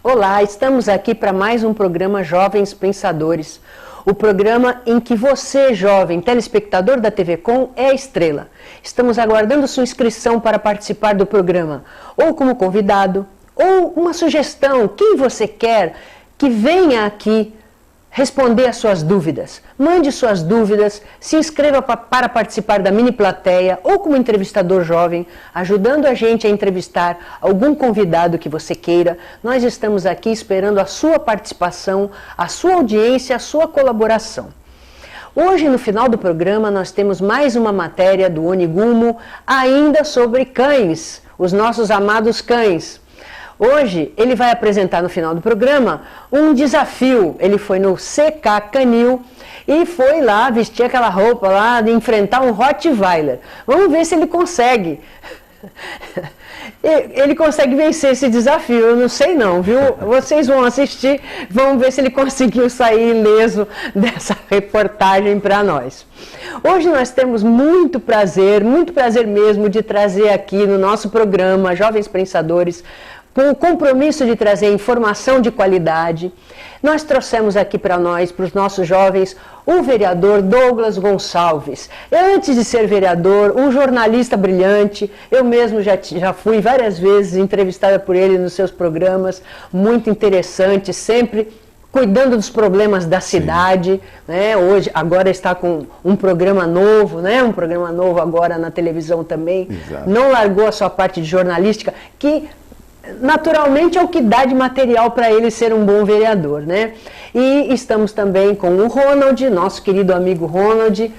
Olá, estamos aqui para mais um programa Jovens Pensadores. O programa em que você, jovem telespectador da TV Com, é a estrela. Estamos aguardando sua inscrição para participar do programa, ou como convidado, ou uma sugestão, quem você quer que venha aqui responder às suas dúvidas. Mande suas dúvidas, se inscreva para participar da mini plateia ou como entrevistador jovem, ajudando a gente a entrevistar algum convidado que você queira. Nós estamos aqui esperando a sua participação, a sua audiência, a sua colaboração. Hoje, no final do programa, nós temos mais uma matéria do Onigumo, ainda sobre cães, os nossos amados cães. Hoje, ele vai apresentar no final do programa um desafio. Ele foi no CK Canil e foi lá vestir aquela roupa lá de enfrentar um Rottweiler. Vamos ver se ele consegue. Ele consegue vencer esse desafio, eu não sei não, viu? Vocês vão assistir, vamos ver se ele conseguiu sair ileso dessa reportagem para nós. Hoje nós temos muito prazer mesmo de trazer aqui no nosso programa Jovens Pensadores, com o compromisso de trazer informação de qualidade. Nós trouxemos aqui para nós, para os nossos jovens, o vereador Douglas Gonçalves. Antes de ser vereador, um jornalista brilhante, eu mesmo já fui várias vezes entrevistada por ele nos seus programas, muito interessante, sempre cuidando dos problemas da cidade, né? Agora está com um programa novo, né? Um programa novo agora na televisão também. Exato. Não largou a sua parte de jornalística, que naturalmente é o que dá de material para ele ser um bom vereador, né? E estamos também com o Ronald, nosso querido amigo Ronald,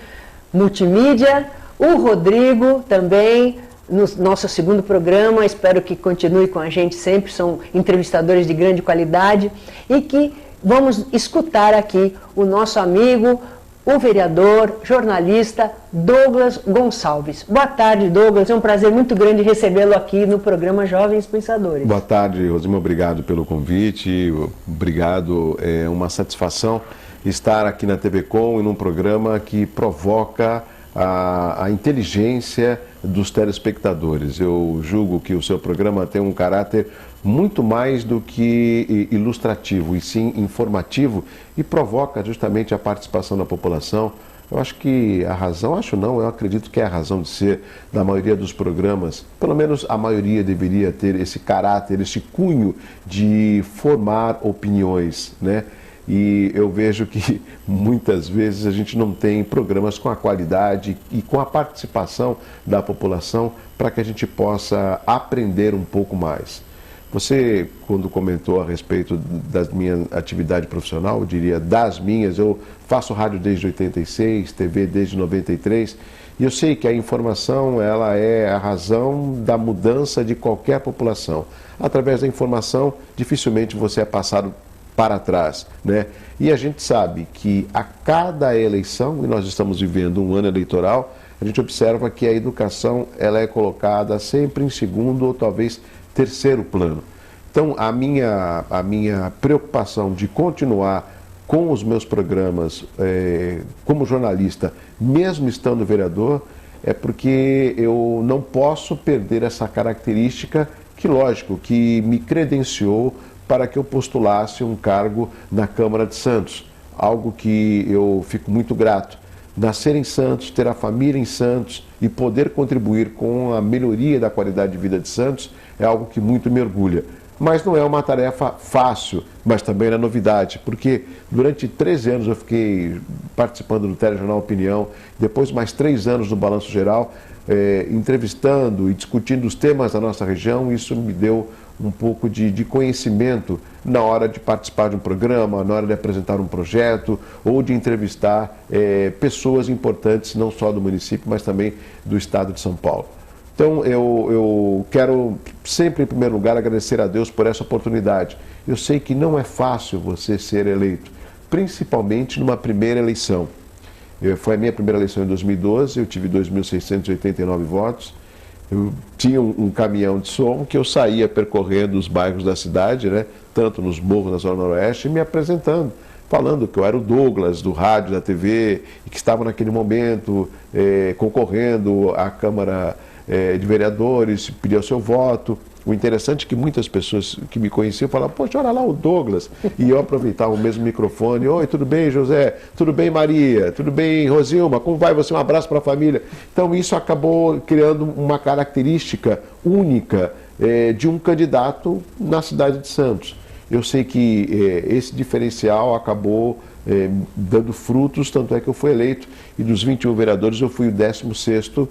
multimídia, o Rodrigo também, no nosso segundo programa, espero que continue com a gente sempre, são entrevistadores de grande qualidade, e que vamos escutar aqui o nosso amigo, o vereador, jornalista Douglas Gonçalves. Boa tarde, Douglas. É um prazer muito grande recebê-lo aqui no programa Jovens Pensadores. Boa tarde, Rosima. Obrigado pelo convite. Obrigado. É uma satisfação estar aqui na TV Com e num programa que provoca a inteligência dos telespectadores. Eu julgo que o seu programa tem um caráter muito mais do que ilustrativo, e sim informativo, e provoca justamente a participação da população. Eu acho que a razão, eu acredito que é a razão de ser da maioria dos programas, pelo menos a maioria deveria ter esse caráter, esse cunho de formar opiniões, né? E eu vejo que muitas vezes a gente não tem programas com a qualidade e com a participação da população para que a gente possa aprender um pouco mais. Você, quando comentou a respeito da minha atividade profissional, eu diria das minhas, eu faço rádio desde 86, TV desde 93, e eu sei que a informação ela é a razão da mudança de qualquer população. Através da informação, dificilmente você é passado para trás, né? E a gente sabe que a cada eleição, e nós estamos vivendo um ano eleitoral, a gente observa que a educação ela é colocada sempre em segundo ou talvez terceiro plano. Então, a minha preocupação de continuar com os meus programas como jornalista, mesmo estando vereador, é porque eu não posso perder essa característica que, lógico, que me credenciou para que eu postulasse um cargo na Câmara de Santos, algo que eu fico muito grato. Nascer em Santos, ter a família em Santos e poder contribuir com a melhoria da qualidade de vida de Santos é algo que muito me orgulha. Mas não é uma tarefa fácil, mas também é novidade, porque durante 13 anos eu fiquei participando do Telejornal Opinião, depois mais 3 anos no Balanço Geral, entrevistando e discutindo os temas da nossa região. Isso me deu um pouco de conhecimento na hora de participar de um programa, na hora de apresentar um projeto ou de entrevistar pessoas importantes, não só do município, mas também do estado de São Paulo. Então eu quero sempre, em primeiro lugar, agradecer a Deus por essa oportunidade. Eu sei que não é fácil você ser eleito, principalmente numa primeira eleição. Foi a minha primeira eleição em 2012, eu tive 2.689 votos. Eu tinha um caminhão de som que eu saía percorrendo os bairros da cidade, né, tanto nos morros da Zona Noroeste, me apresentando, falando que eu era o Douglas do rádio, da TV, e que estava naquele momento concorrendo à Câmara de vereadores, pedir o seu voto. O interessante é que muitas pessoas que me conheciam falavam, poxa, olha lá o Douglas. E eu aproveitava o mesmo microfone. Oi, tudo bem, José? Tudo bem, Maria? Tudo bem, Rosilma? Como vai você? Um abraço para a família. Então isso acabou criando uma característica única de um candidato na cidade de Santos. Eu sei que esse diferencial acabou dando frutos, tanto é que eu fui eleito, e dos 21 vereadores eu fui o 16º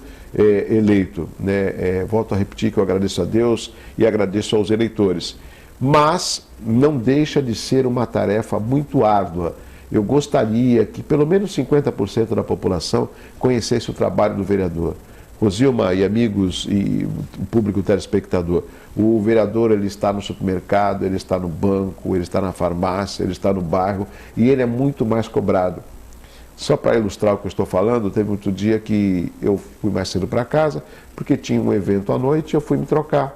eleito. Né? Volto a repetir que eu agradeço a Deus e agradeço aos eleitores. Mas não deixa de ser uma tarefa muito árdua. Eu gostaria que pelo menos 50% da população conhecesse o trabalho do vereador. Rosilma e amigos e o público telespectador, o vereador ele está no supermercado, ele está no banco, ele está na farmácia, ele está no bairro e ele é muito mais cobrado. Só para ilustrar o que eu estou falando, teve outro dia que eu fui mais cedo para casa, porque tinha um evento à noite e eu fui me trocar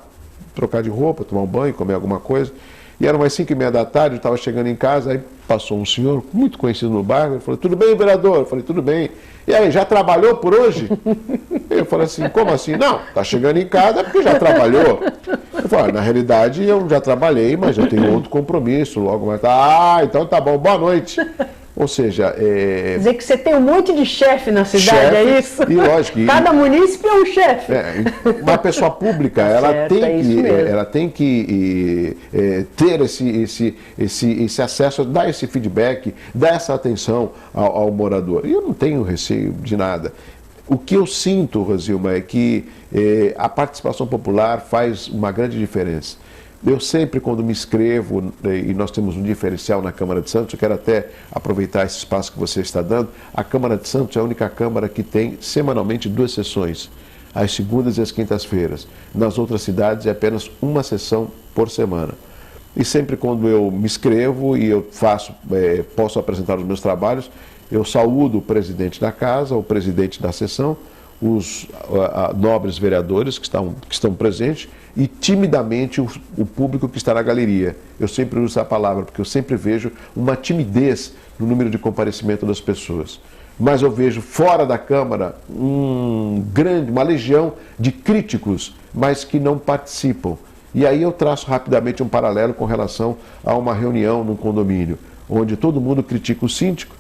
de roupa, tomar um banho, comer alguma coisa. E eram umas 5h30 da tarde, eu estava chegando em casa, aí passou um senhor muito conhecido no bairro, ele falou, tudo bem, vereador? Eu falei, tudo bem. E aí, já trabalhou por hoje? Eu falei assim, como assim? Não, está chegando em casa porque já trabalhou. Eu falei, na realidade eu já trabalhei, mas eu tenho outro compromisso, logo mais. Então tá bom, boa noite. Ou seja, Quer dizer que você tem um monte de chefe na cidade, é isso? E lógico. Cada município é um chefe. Uma pessoa pública, ela tem que ter esse acesso, dar esse feedback, dar essa atenção ao morador. E eu não tenho receio de nada. O que eu sinto, Rosilma, é que a participação popular faz uma grande diferença. Eu sempre, quando me inscrevo, e nós temos um diferencial na Câmara de Santos, eu quero até aproveitar esse espaço que você está dando, a Câmara de Santos é a única Câmara que tem semanalmente 2 sessões, às segundas e às quintas-feiras. Nas outras cidades é apenas uma sessão por semana. E sempre quando eu me inscrevo e eu posso apresentar os meus trabalhos, eu saúdo o presidente da casa, o presidente da sessão, os nobres vereadores que estão presentes e timidamente o público que está na galeria. Eu sempre uso essa palavra porque eu sempre vejo uma timidez no número de comparecimento das pessoas. Mas eu vejo fora da Câmara uma legião de críticos, mas que não participam. E aí eu traço rapidamente um paralelo com relação a uma reunião num condomínio, onde todo mundo critica o síndico.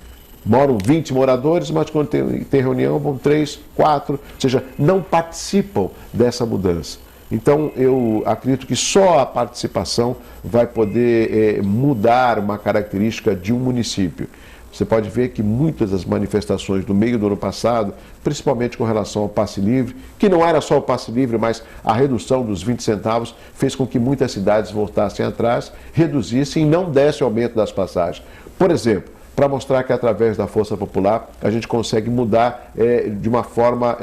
Moram 20 moradores, mas quando tem reunião vão 3, 4, ou seja, não participam dessa mudança. Então eu acredito que só a participação vai poder mudar uma característica de um município. Você pode ver que muitas das manifestações do meio do ano passado, principalmente com relação ao passe livre, que não era só o passe livre, mas a redução dos 20 centavos, fez com que muitas cidades voltassem atrás, reduzissem e não dessem aumento das passagens. Por exemplo, para mostrar que através da força popular a gente consegue mudar de uma forma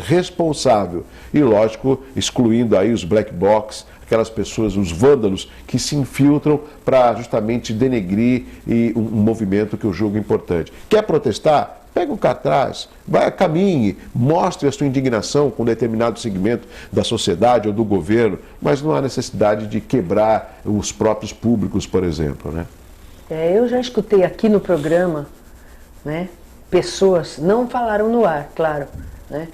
responsável. E lógico, excluindo aí os black box, aquelas pessoas, os vândalos que se infiltram para justamente denegrir um movimento que eu julgo importante. Quer protestar? Pega o cartaz, caminhe, mostre a sua indignação com determinado segmento da sociedade ou do governo, mas não há necessidade de quebrar os próprios públicos, por exemplo, né? Eu já escutei aqui no programa, né, pessoas, não falaram no ar, claro, né,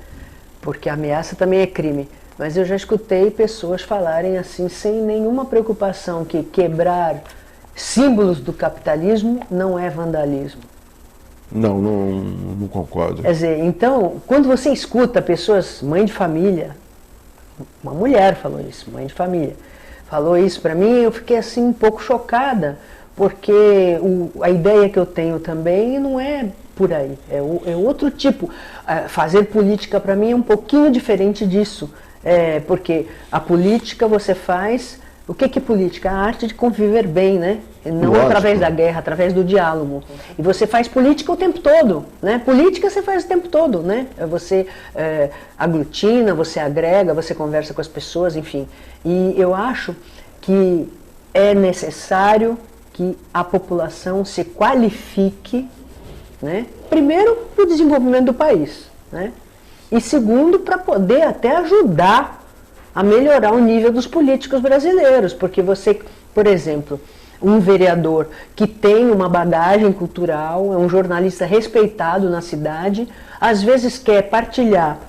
porque ameaça também é crime, mas eu já escutei pessoas falarem assim, sem nenhuma preocupação, que quebrar símbolos do capitalismo não é vandalismo. Não concordo. Quer dizer, então, quando você escuta pessoas, mãe de família, uma mulher falou isso, mãe de família, falou isso para mim, eu fiquei assim um pouco chocada, porque a ideia que eu tenho também não é por aí, é outro tipo. Fazer política para mim é um pouquinho diferente disso, porque a política você faz, o que é política? A arte de conviver bem, né? Não Lógico. Através da guerra, através do diálogo. E você faz política o tempo todo, né? Política você faz o tempo todo, né? Você aglutina, você agrega, você conversa com as pessoas, enfim. E eu acho que é necessário que a população se qualifique, né? Primeiro, para o desenvolvimento do país, né? E segundo, para poder até ajudar a melhorar o nível dos políticos brasileiros, porque você, por exemplo, um vereador que tem uma bagagem cultural, é um jornalista respeitado na cidade, às vezes quer partilhar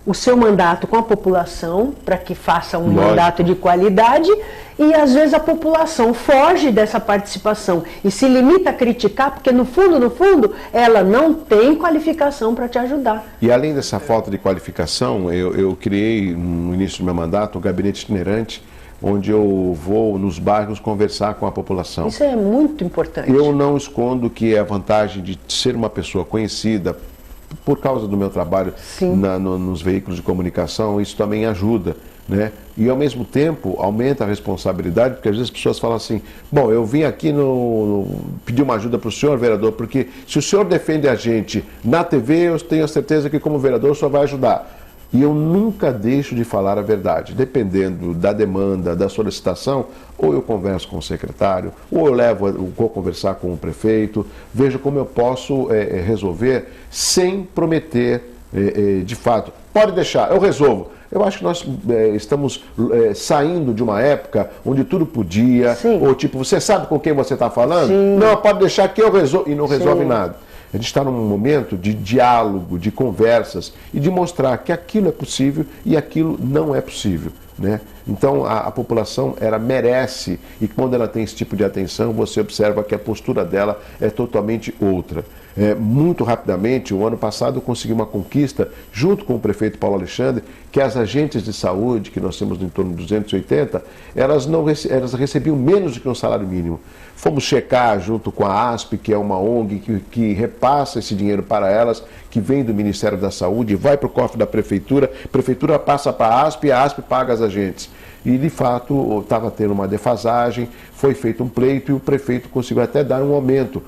o seu mandato com a população, para que faça um Lógico. mandato de qualidade, e às vezes a população foge dessa participação e se limita a criticar, porque no fundo, ela não tem qualificação para te ajudar. E além dessa falta de qualificação, eu criei no início do meu mandato um gabinete itinerante, onde eu vou nos bairros conversar com a população. Isso é muito importante. Eu não escondo que a vantagem de ser uma pessoa conhecida, por causa do meu trabalho nos veículos de comunicação, isso também ajuda, né? E ao mesmo tempo aumenta a responsabilidade, porque às vezes as pessoas falam assim, bom, eu vim aqui pedir uma ajuda para o senhor, vereador, porque se o senhor defende a gente na TV, eu tenho a certeza que como vereador o senhor vai ajudar. E eu nunca deixo de falar a verdade, dependendo da demanda, da solicitação, ou eu converso com o secretário, ou eu vou conversar com o prefeito, vejo como eu posso resolver sem prometer, de fato, pode deixar, eu resolvo. Eu acho que nós estamos saindo de uma época onde tudo podia, ou tipo, você sabe com quem você está falando? Sim. Não, pode deixar que eu resolvo, e não resolve nada. A gente está num momento de diálogo, de conversas e de mostrar que aquilo é possível e aquilo não é possível, né? Então a população merece, e quando ela tem esse tipo de atenção, você observa que a postura dela é totalmente outra. Muito rapidamente, o ano passado eu consegui uma conquista junto com o prefeito Paulo Alexandre, que as agentes de saúde, que nós temos em torno de 280, elas recebiam menos do que um salário mínimo. Fomos checar junto com a ASP, que é uma ONG que repassa esse dinheiro para elas, que vem do Ministério da Saúde, vai para o cofre da Prefeitura, a Prefeitura passa para a ASP e a ASP paga as agentes. E, de fato, estava tendo uma defasagem, foi feito um pleito e o prefeito conseguiu até dar um aumento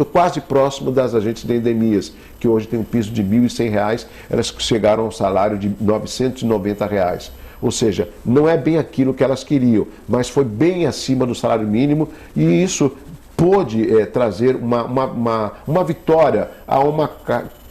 quase próximo das agentes de endemias, que hoje tem um piso de R$ 1.100, elas chegaram a um salário de R$ 990. Ou seja, não é bem aquilo que elas queriam, mas foi bem acima do salário mínimo e isso pôde trazer uma vitória a uma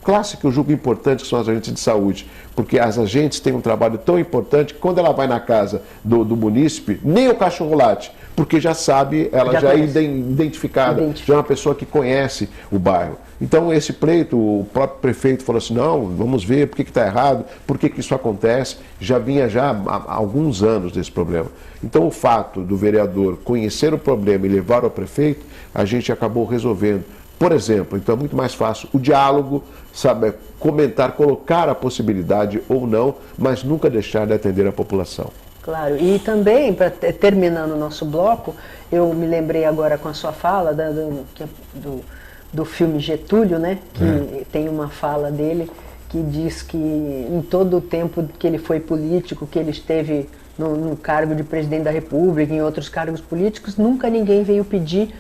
classe que eu julgo importante, que são as agentes de saúde, porque as agentes têm um trabalho tão importante que quando ela vai na casa do munícipe, nem o cachorro late, porque já sabe, ela já é identificada, já é uma pessoa que conhece o bairro. Então esse pleito, o próprio prefeito falou assim, não, vamos ver por que está errado, por que isso acontece, já vinha há alguns anos desse problema. Então o fato do vereador conhecer o problema e levar ao prefeito, a gente acabou resolvendo. Por exemplo, então é muito mais fácil o diálogo, sabe, comentar, colocar a possibilidade ou não, mas nunca deixar de atender a população. Claro, e também, terminando o nosso bloco, eu me lembrei agora com a sua fala do filme Getúlio, né? Que tem uma fala dele que diz que em todo o tempo que ele foi político, que ele esteve no cargo de presidente da República, em outros cargos políticos, nunca ninguém veio pedir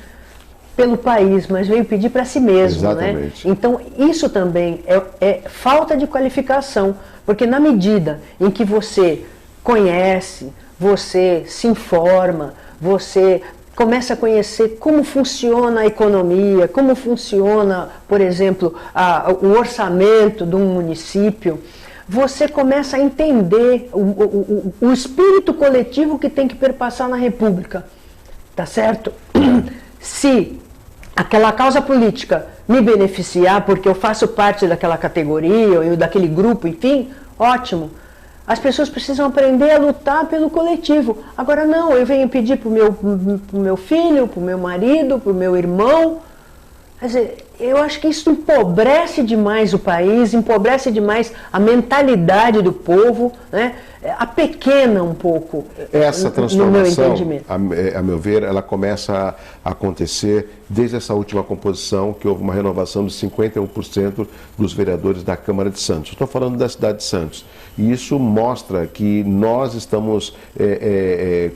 pelo país, mas veio pedir para si mesmo. Exatamente. Né? Então, isso também é falta de qualificação, porque na medida em que você conhece, você se informa, você começa a conhecer como funciona a economia, como funciona, por exemplo, o orçamento de um município, você começa a entender o espírito coletivo que tem que perpassar na República, tá certo? Se aquela causa política me beneficiar, porque eu faço parte daquela categoria, ou daquele grupo, enfim, ótimo. As pessoas precisam aprender a lutar pelo coletivo. Agora não, eu venho pedir para o meu filho, para o meu marido, para o meu irmão. Quer dizer, eu acho que isso empobrece demais o país, empobrece demais a mentalidade do povo, né? Apequena um pouco essa transformação, no meu entendimento. A meu ver, ela começa a acontecer desde essa última composição, que houve uma renovação de 51% dos vereadores da Câmara de Santos. Estou falando da cidade de Santos. E isso mostra que nós estamos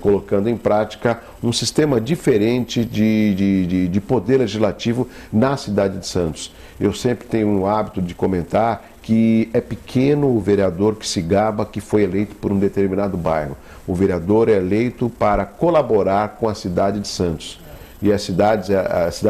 colocando em prática um sistema diferente de poder legislativo na cidade de Santos. Eu sempre tenho o hábito de comentar que é pequeno o vereador que se gaba que foi eleito por um determinado bairro. O vereador é eleito para colaborar com a cidade de Santos. E a cidade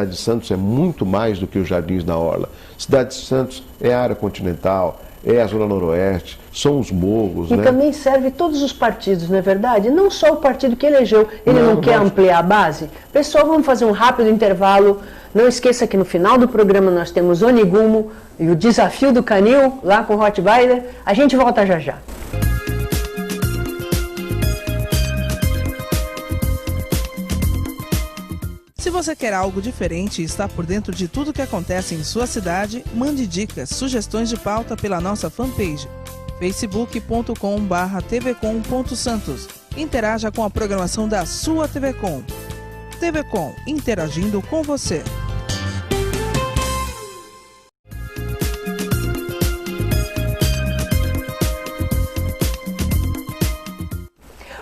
de Santos é muito mais do que os Jardins na Orla. A cidade de Santos é área continental, é a Zona Noroeste, são os morros. E né? também serve todos os partidos, não é verdade? Não só o partido que elegeu, ele não quer ampliar a base? Pessoal, vamos fazer um rápido intervalo. Não esqueça que no final do programa nós temos Onigumo e o Desafio do Canil, lá com o Rottweiler. A gente volta já já. Se você quer algo diferente e está por dentro de tudo que acontece em sua cidade, mande dicas, sugestões de pauta pela nossa fanpage, facebook.com/tvcom.santos. Interaja com a programação da sua TV Com. TV Com, interagindo com você.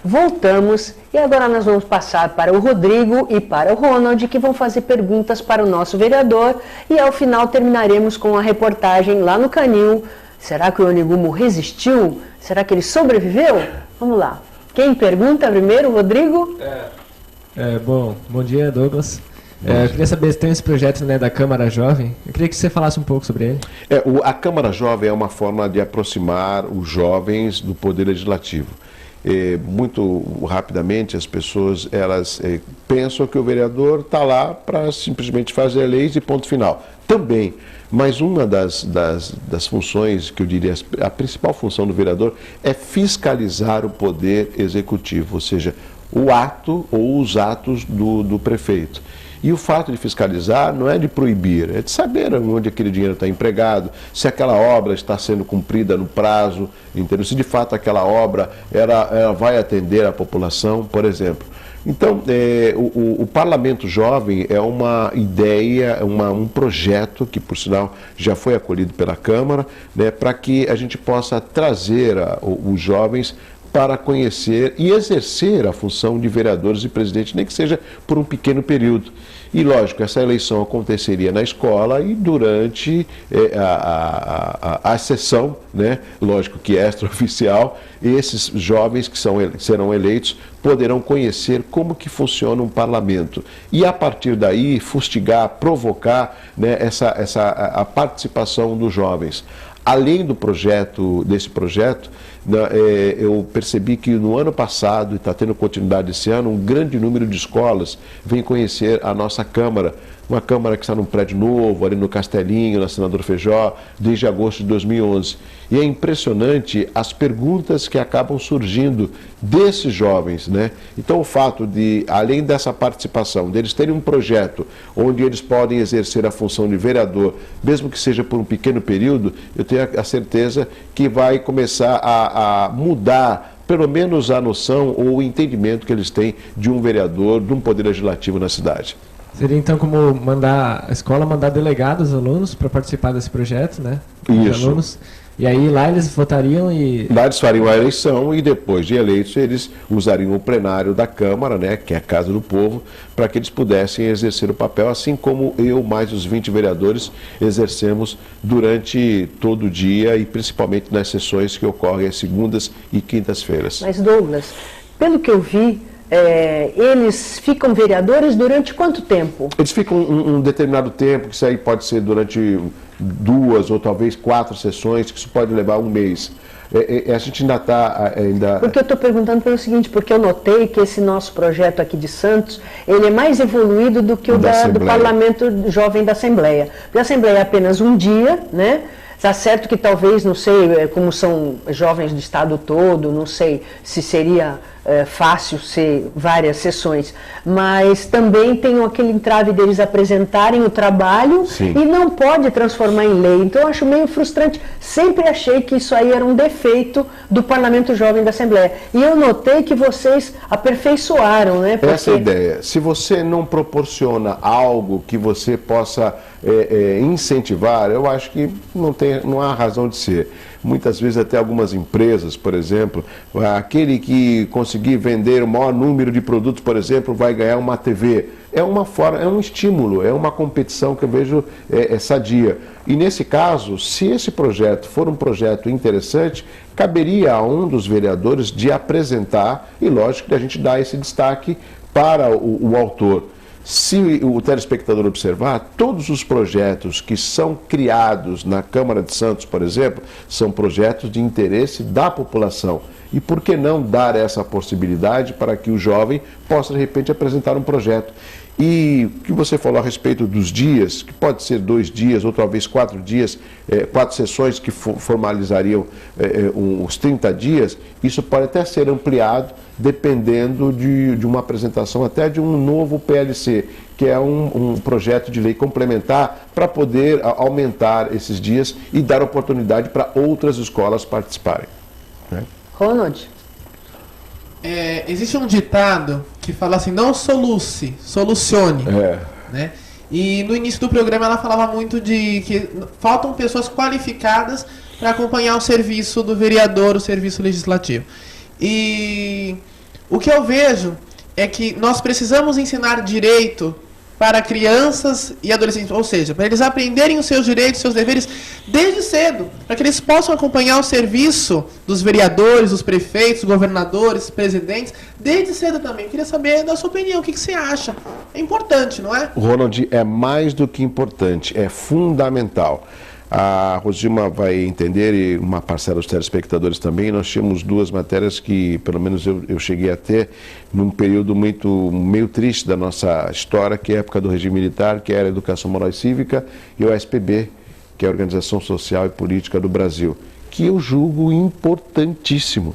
Voltamos e agora nós vamos passar para o Rodrigo e para o Ronald, que vão fazer perguntas para o nosso vereador, e ao final terminaremos com a reportagem lá no Canil. Será que o Onigumo resistiu? Será que ele sobreviveu? Vamos lá. Quem pergunta primeiro, Rodrigo? Bom dia, Douglas. Eu queria saber se tem esse projeto, né, da Câmara Jovem. Eu queria que você falasse um pouco sobre ele. A Câmara Jovem é uma forma de aproximar os jovens do Poder Legislativo. Muito rapidamente as pessoas pensam que o vereador está lá para simplesmente fazer leis e ponto final. Também, mas uma das funções, que eu diria a principal função do vereador, é fiscalizar o poder executivo, ou seja, o ato ou os atos do prefeito. E o fato de fiscalizar não é de proibir, é de saber onde aquele dinheiro está empregado, se aquela obra está sendo cumprida no prazo, entendeu? Se de fato aquela obra ela vai atender a população, por exemplo. Então, o Parlamento Jovem é uma ideia, um projeto que, por sinal, já foi acolhido pela Câmara, né, para que a gente possa trazer os jovens para conhecer e exercer a função de vereadores e presidente, nem que seja por um pequeno período. E, lógico, essa eleição aconteceria na escola e durante a sessão, né, lógico que extraoficial, esses jovens que serão eleitos poderão conhecer como que funciona um parlamento. E, a partir daí, fustigar, provocar, né, a participação dos jovens. Além desse projeto, eu percebi que no ano passado, e está tendo continuidade esse ano, um grande número de escolas vem conhecer a nossa Câmara, uma Câmara que está num prédio novo, ali no Castelinho, na Senador Feijó, desde agosto de 2011. E é impressionante as perguntas que acabam surgindo desses jovens, né? Então, o fato de, além dessa participação, deles terem um projeto onde eles podem exercer a função de vereador, mesmo que seja por um pequeno período, eu tenho a certeza que vai começar a mudar pelo menos a noção ou o entendimento que eles têm de um vereador, de um poder legislativo na cidade. Seria então como a escola mandar delegados alunos para participar desse projeto, né? Isso. Alunos. E aí lá eles votariam e... Lá eles fariam a eleição e depois de eleitos eles usariam o plenário da Câmara, né, que é a Casa do Povo, para que eles pudessem exercer o papel, assim como eu mais os 20 vereadores exercemos durante todo o dia e principalmente nas sessões que ocorrem às segundas e quintas-feiras. Mas, Douglas, pelo que eu vi, eles ficam vereadores durante quanto tempo? Eles ficam um determinado tempo, que isso aí pode ser durante 2 ou talvez 4 sessões, que isso pode levar um mês. A gente ainda está... Porque eu estou perguntando pelo seguinte, porque eu notei que esse nosso projeto aqui de Santos, ele é mais evoluído do que o do Parlamento Jovem da Assembleia. Porque a Assembleia é apenas um dia, né? Está certo que talvez, não sei, como são jovens do estado todo, não sei se seria fácil ser várias sessões, mas também tem aquele entrave deles apresentarem o trabalho. Sim. E não pode transformar em lei. Então eu acho meio frustrante. Sempre achei que isso aí era um defeito do Parlamento Jovem da Assembleia. E eu notei que vocês aperfeiçoaram, né? Porque... Essa é a ideia. Se você não proporciona algo que você possa incentivar, eu acho que não há razão de ser. Muitas vezes até algumas empresas, por exemplo, aquele que conseguir vender o maior número de produtos, por exemplo, vai ganhar uma TV. É uma forma, é um estímulo, é uma competição que eu vejo sadia. E nesse caso, se esse projeto for um projeto interessante, caberia a um dos vereadores de apresentar e, lógico, que a gente dá esse destaque para o autor. Se o telespectador observar, todos os projetos que são criados na Câmara de Santos, por exemplo, são projetos de interesse da população. E por que não dar essa possibilidade para que o jovem possa, de repente, apresentar um projeto? E o que você falou a respeito dos dias, que pode ser 2 dias ou talvez 4 dias, 4 sessões que formalizariam os 30 dias, isso pode até ser ampliado dependendo de uma apresentação até de um novo PLC, que é um projeto de lei complementar para poder aumentar esses dias e dar oportunidade para outras escolas participarem. Né? Ronald? Existe um ditado que fala assim, não soluce, solucione. Né? E no início do programa ela falava muito de que faltam pessoas qualificadas para acompanhar o serviço do vereador, o serviço legislativo. E o que eu vejo é que nós precisamos ensinar direito para crianças e adolescentes, ou seja, para eles aprenderem os seus direitos, seus deveres desde cedo, para que eles possam acompanhar o serviço dos vereadores, dos prefeitos, governadores, presidentes, desde cedo também. Eu queria saber da sua opinião, o que você acha? É importante, não é? Ronald, é mais do que importante, é fundamental. A Rosilma vai entender, e uma parcela dos telespectadores também. Nós tínhamos 2 matérias que, pelo menos eu cheguei a ter, num período meio triste da nossa história, que é a época do regime militar, que era a Educação Moral e Cívica, e o SPB, que é a Organização Social e Política do Brasil, que eu julgo importantíssimo.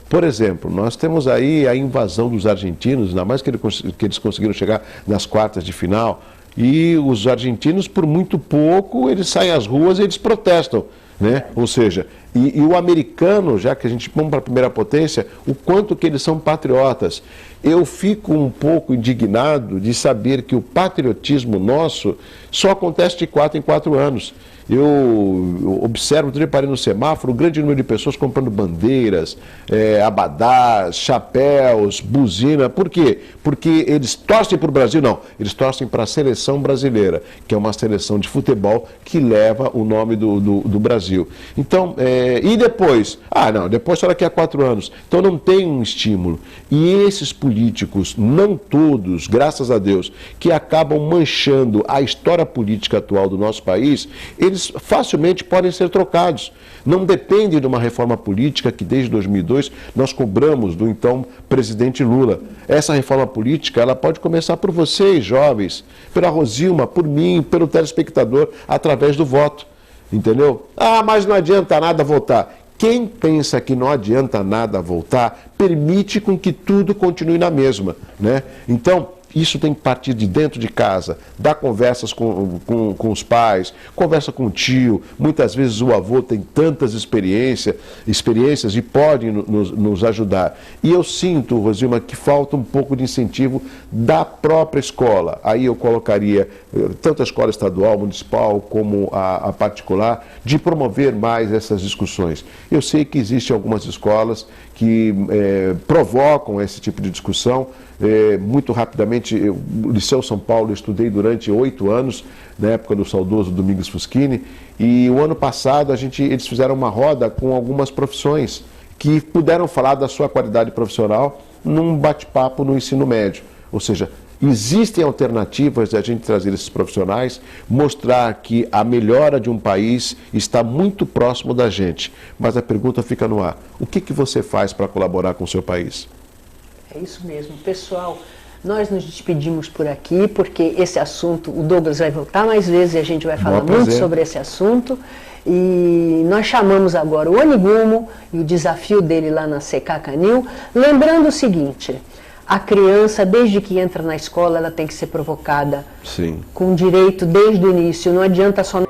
Por exemplo, nós temos aí a invasão dos argentinos, ainda mais que eles conseguiram chegar nas quartas de final. E os argentinos, por muito pouco, eles saem às ruas e eles protestam, né? Ou seja, e o americano, já que a gente vamos para a primeira potência, o quanto que eles são patriotas. Eu fico um pouco indignado de saber que o patriotismo nosso só acontece de 4 em 4 anos. Eu observo, reparei no semáforo, um grande número de pessoas comprando bandeiras, abadás, chapéus, buzina. Por quê? Porque eles torcem para o Brasil? Não, eles torcem para a seleção brasileira, que é uma seleção de futebol que leva o nome do Brasil. Então, e depois? Não, depois só daqui a 4 anos. Então não tem um estímulo. E esses políticos, não todos, graças a Deus, que acabam manchando a história política atual do nosso país, eles facilmente podem ser trocados. Não depende de uma reforma política que desde 2002 nós cobramos do então presidente Lula. Essa reforma política, ela pode começar por vocês, jovens, pela Rosilma, por mim, pelo telespectador, através do voto. Entendeu? Mas não adianta nada votar. Quem pensa que não adianta nada voltar, permite com que tudo continue na mesma, né? Então, isso tem que partir de dentro de casa, dar conversas com os pais, conversa com o tio. Muitas vezes o avô tem tantas experiências e pode nos ajudar. E eu sinto, Rosilma, que falta um pouco de incentivo da própria escola. Aí eu colocaria tanto a escola estadual, municipal, como a particular, de promover mais essas discussões. Eu sei que existem algumas escolas que provocam esse tipo de discussão. Muito rapidamente, o Liceu São Paulo eu estudei durante 8 anos, na época do saudoso Domingos Fuschini, e o ano passado eles fizeram uma roda com algumas profissões que puderam falar da sua qualidade profissional num bate-papo no ensino médio. Ou seja, existem alternativas de a gente trazer esses profissionais, mostrar que a melhora de um país está muito próximo da gente. Mas a pergunta fica no ar: o que você faz para colaborar com o seu país? É isso mesmo. Pessoal, nós nos despedimos por aqui, porque esse assunto, o Douglas vai voltar mais vezes e a gente vai falar muito sobre esse assunto. E nós chamamos agora o Anigumo e o desafio dele lá na CK Canil. Lembrando o seguinte: a criança, desde que entra na escola, ela tem que ser provocada. Sim. Com direito desde o início. Não adianta só